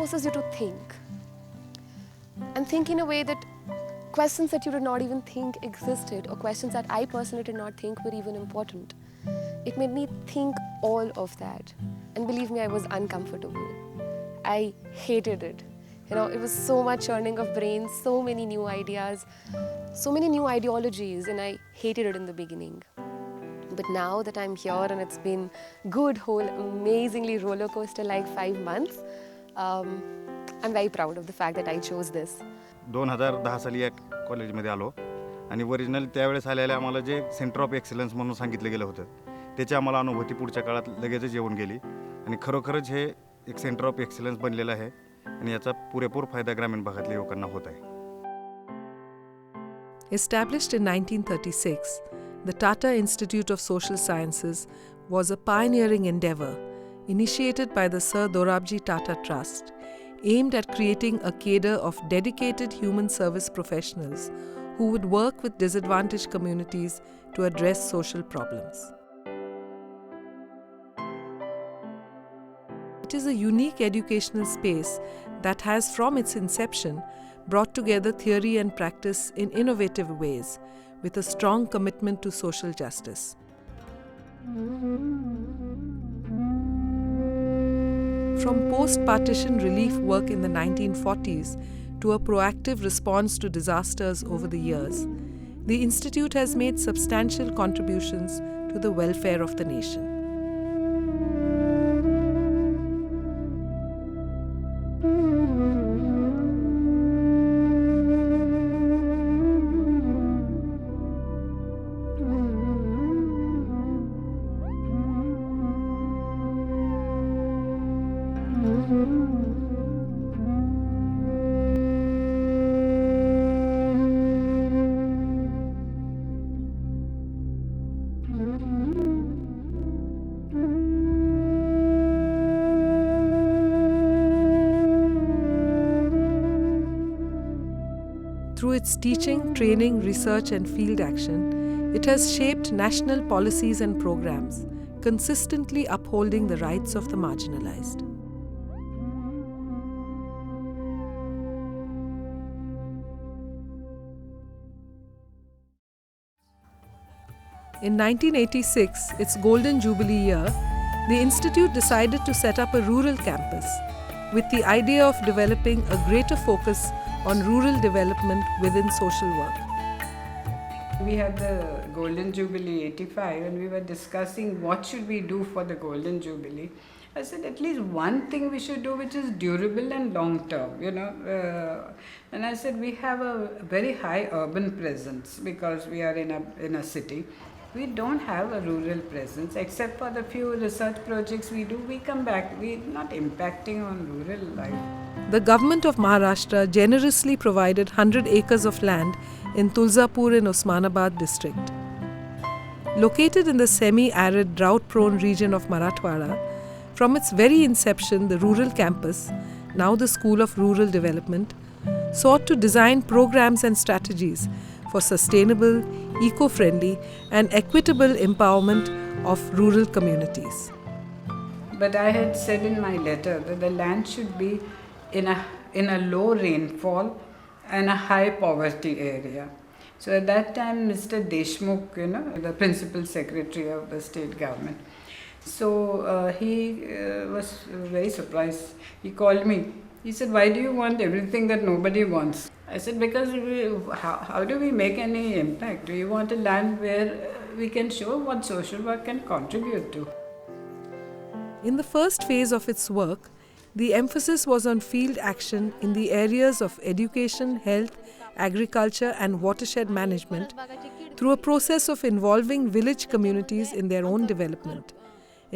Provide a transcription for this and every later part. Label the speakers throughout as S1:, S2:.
S1: forces you to think. And think in a way that questions that you did not even think existed, or questions that I personally did not think were even important. It made me think all of that. And believe me, I was uncomfortable. I hated it. It was so much churning of brains, so many new ideas, so many new ideologies, and I hated it in the beginning. But now that I'm here and it's been good, whole, amazingly roller coaster like 5 months, I'm very proud of the fact that I chose this.
S2: 2010 साली या कॉलेजमध्ये आलो आणि original त्यावेळेस आलेल्या आम्हाला जे centre of excellence म्हणून सांगितलं गेलं होतं त्याची आम्हाला अनुभूती पुढच्या काळात लगेचच येऊन गेली आणि खरोखरच हे एक सेंटर ऑफ एक्सलन्स बनलेलं आहे आणि याचा पुरेपूर फायदा ग्रामीण भागातल्या लोकांना होत आहे.
S3: Established in 1936, the Tata Institute of Social Sciences was a pioneering endeavor initiated by the Sir Dorabji Tata Trust, aimed at creating a cadre of dedicated human service professionals who would work with disadvantaged communities to address social problems. It is a unique educational space that has, from its inception, brought together theory and practice in innovative ways, with a strong commitment to social justice. From post-partition relief work in the 1940s to a proactive response to disasters over the years, the Institute has made substantial contributions to the welfare of the nation. Through its teaching, training, research and field action, it has shaped national policies and programs, consistently upholding the rights of the marginalized. In 1986, its Golden Jubilee year, the Institute decided to set up a rural campus with the idea of developing a greater focus on rural development within social work.
S4: We had the Golden Jubilee 85 and we were discussing what should we do for the Golden Jubilee. I said at least one thing we should do which is durable and long term, and I said we have a very high urban presence because we are in a city. We don't have a rural presence except for the few research projects we do. We come back, we're not impacting on rural life.
S3: The government of Maharashtra generously provided 100 acres of land in Tuljapur in Osmanabad district. Located in the semi-arid, drought-prone region of Marathwada, from its very inception, the rural campus, now the School of Rural Development, sought to design programs and strategies for sustainable, eco-friendly and equitable empowerment of rural communities.
S4: But I had said in my letter that the land should be in a low rainfall and a high poverty area. So at that time, Mr. Deshmukh, the principal secretary of the state government, so he was very surprised. He called me. He said, "Why do you want everything that nobody wants?" I said, "Because how do we make any impact? We want a land where we can show what social work can contribute to."
S3: In the first phase of its work, the emphasis was on field action in the areas of education, health, agriculture and watershed management through a process of involving village communities in their own development,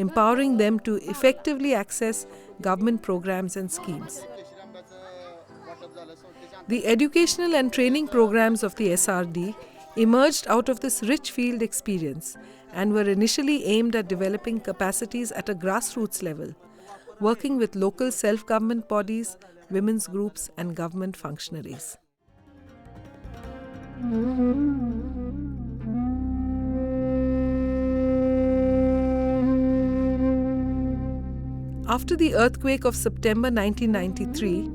S3: empowering them to effectively access government programs and schemes. The educational and training programs of the SRD emerged out of this rich field experience and were initially aimed at developing capacities at a grassroots level, working with local self-government bodies, women's groups and government functionaries. After the earthquake of September 1993,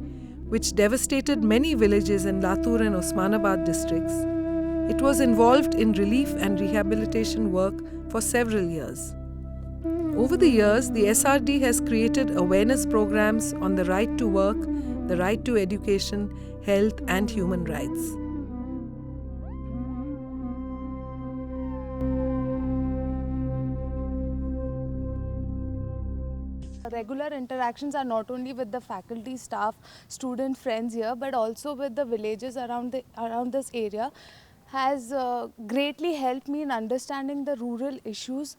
S3: which devastated many villages in Latur and Osmanabad districts, it was involved in relief and rehabilitation work for several years. Over the years, the SRD has created awareness programs on the right to work, the right to education, health, and human rights.
S5: Regular interactions are not only with the faculty, staff, student, friends here, but also with the villages around this area has greatly helped me in understanding the rural issues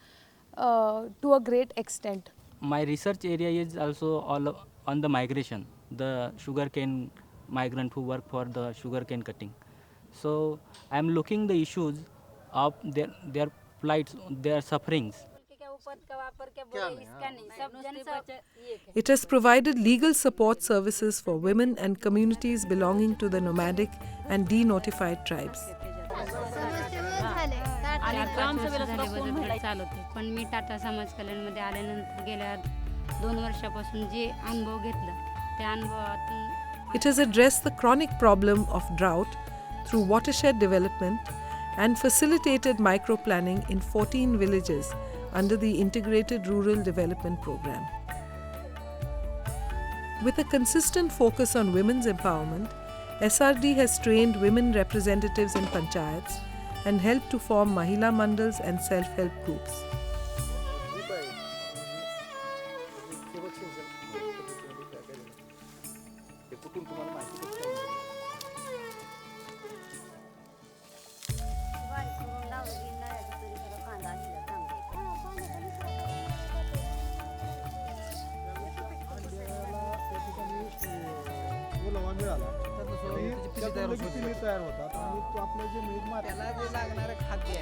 S5: to a great extent.
S6: My research area is also all on the migration, the sugarcane migrant who work for the sugarcane cutting. So I am looking the issues of their plights, their sufferings.
S3: It has provided legal support services for women and communities belonging to the nomadic and denotified tribes.
S7: पण मी टाटा समाज कल्याणमध्ये आल्यानंतर गेल्या 2 वर्षापासून जे अनुभव घेतला त्या अनुभवातून
S3: It has addressed the chronic problem of drought through watershed development and facilitated micro-planning in 14 villages under the Integrated Rural Development Program. With a consistent focus on women's empowerment, SRD has trained women representatives in panchayats and helped to form Mahila Mandals and self-help groups.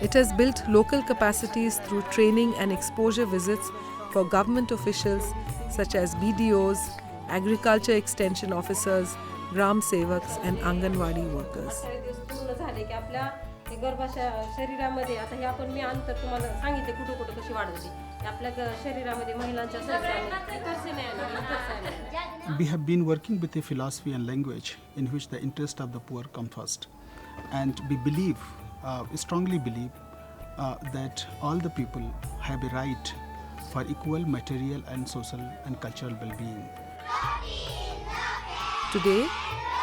S3: It has built local capacities through training and exposure visits for government officials such as BDOs, agriculture extension officers, Gram Sevaks and Anganwadi workers.
S8: शरीरामध्ये आता हे आपण मी अंतर तुम्हाला सांगितले कुठे कुठे कशी वाढवली आपल्या शरीरामध्ये महिलांच्या
S9: We have been working with a philosophy and language in which the interest of the poor come first, and we believe, strongly believe, that all the people have a right for equal material and social and cultural well-being.
S3: Today,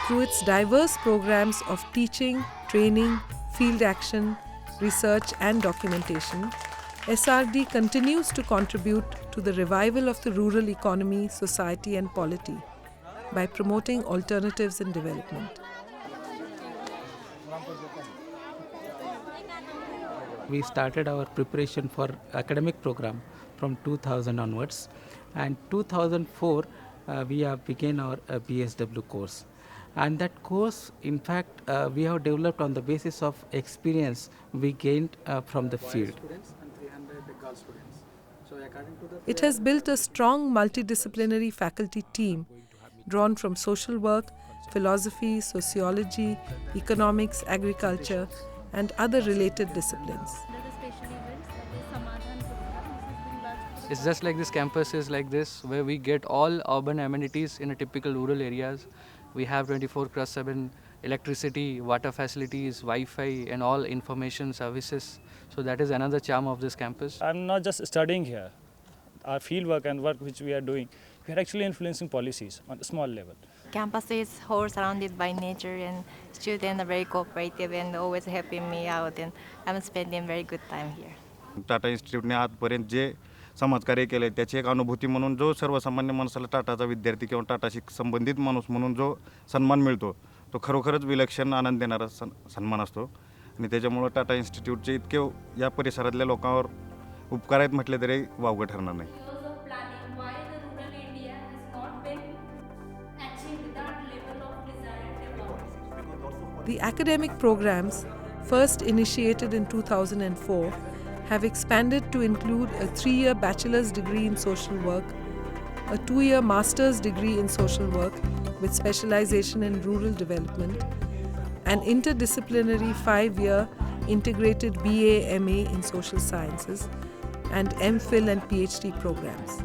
S3: through its diverse programs of teaching, training, field action, research and documentation, SRD continues to contribute to the revival of the rural economy, society and polity by promoting alternatives in development.
S10: We started our preparation for academic program from 2000 onwards, and 2004 we have begun our BSW course. And that course, in fact, we have developed on the basis of experience we gained from the field.
S3: It has built a strong multidisciplinary faculty team drawn from social work, philosophy, sociology, economics, agriculture, and other related disciplines.
S11: It's just like this campus is like this, where we get all urban amenities in a typical rural areas. We have 24/7 electricity, water facilities, Wi-Fi and all information services. So that is another charm of this campus.
S12: I'm not just studying here. Our field work and work which we are doing, we are actually influencing policies on a small level.
S13: Campus is whole surrounded by nature, and students are very cooperative and always helping me out, and I'm spending very good time here.
S2: Tata इन्स्टिट्यूटने आजपर्यंत जे समाजकार्य केले त्याची एक अनुभूती म्हणून जो सर्वसामान्य माणसाला टाटाचा विद्यार्थी किंवा टाटाशी संबंधित माणूस म्हणून जो सन्मान मिळतो तो खरोखरच विलक्षण आनंद देणारा सन्मान असतो. आणि त्याच्यामुळं टाटा इन्स्टिट्यूटचे इतके या परिसरातल्या लोकांवर उपकार आहेत म्हटले तरी वावगं ठरणार नाही.
S3: The academic programs, first initiated in 2004, have expanded to include a 3-year bachelor's degree in social work, a 2-year master's degree in social work with specialization in rural development, an interdisciplinary 5-year integrated BA/MA in social sciences, and MPhil and PhD programs.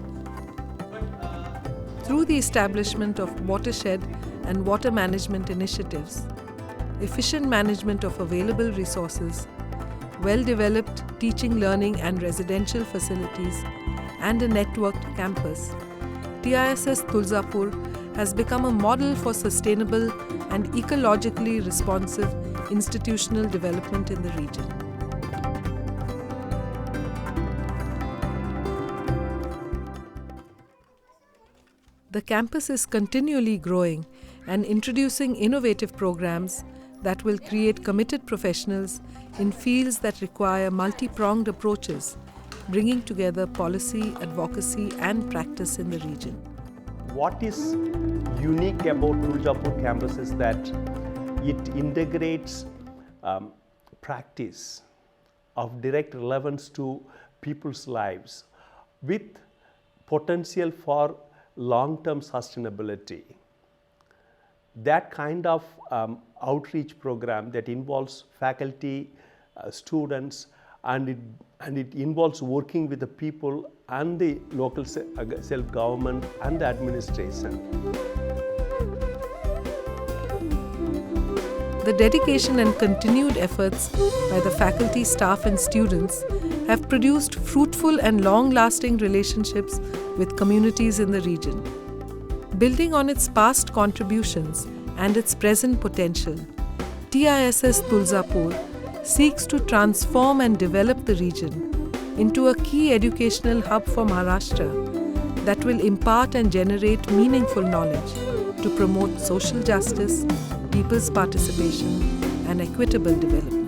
S3: through the establishment of watershed and water management initiatives, efficient management of available resources, well-developed teaching, learning and residential facilities, and a networked campus, TISS Tuljapur has become a model for sustainable and ecologically responsive institutional development in the region. The campus is continually growing and introducing innovative programs that will create committed professionals in fields that require multi-pronged approaches, bringing together policy, advocacy, and practice in the region.
S14: What is unique about Tuljapur campus is that it integrates practice of direct relevance to people's lives with potential for long-term sustainability. That kind of outreach program that involves faculty, students, and it involves working with the people and the local self-government and the administration.
S3: The dedication and continued efforts by the faculty, staff and students have produced fruitful and long-lasting relationships with communities in the region. Building on its past contributions and its present potential, TISS Tuljapur seeks to transform and develop the region into a key educational hub for Maharashtra that will impart and generate meaningful knowledge to promote social justice, people's participation, and equitable development.